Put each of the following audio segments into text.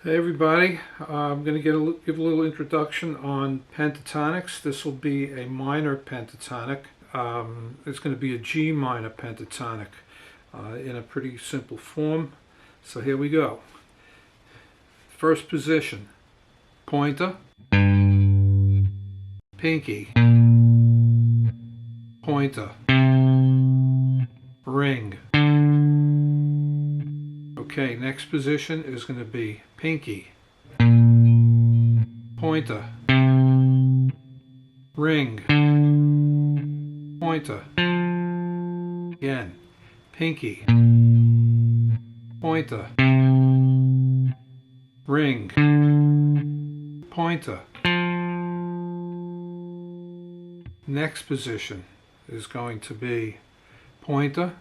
Hey everybody, I'm going to give a little introduction on pentatonics. This will be a minor pentatonic. It's going to be a G minor pentatonic in a pretty simple form. So here we go. First position, pointer, pinky, pointer, ring. Okay, next position is going to be pinky, pointer, ring, pointer. Again, pinky, pointer, ring, pointer. Next position is going to be pointer,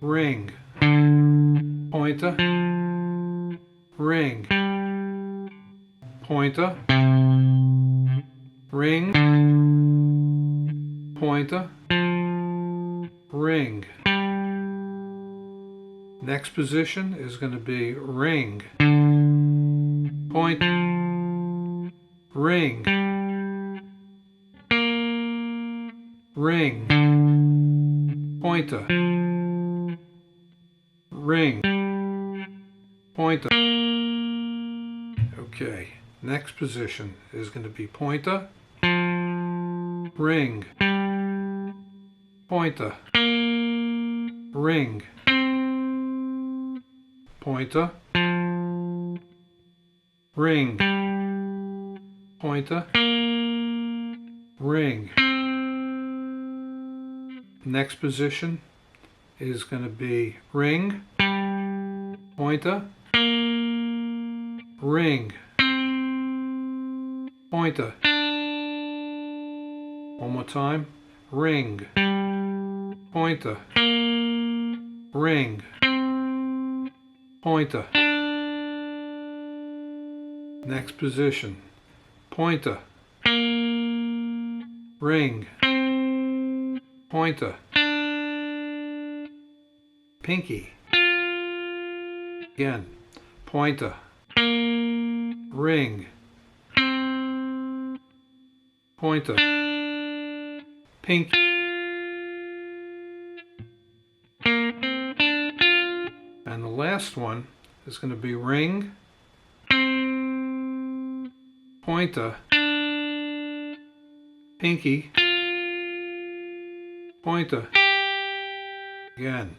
ring, pointer, ring, pointer, ring, pointer, ring. Next position is going to be ring, point, ring, ring, pointer, ring, pointer. Okay, next position is going to be pointer, ring, pointer, ring, pointer, ring, pointer, ring. Next position is going to be ring, pointer, ring, pointer. One more time. Ring, pointer, ring, pointer. Next position. Pointer, ring, pointer, pinky. Again, pointer, ring, pointer, pinky. And the last one is going to be ring, pointer, pinky, pointer. Again,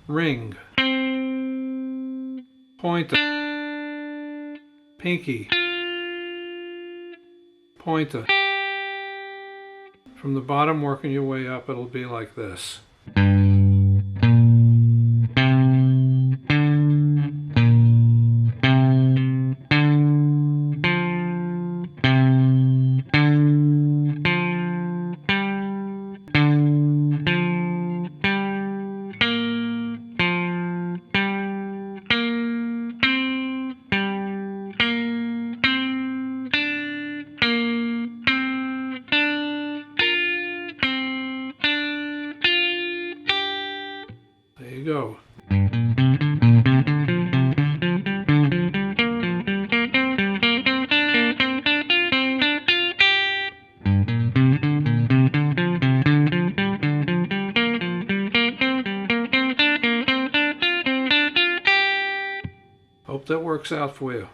ring, pointer, pinky, pointer. From the bottom, working your way up, it'll be like this. There you go. Hope that works out for you.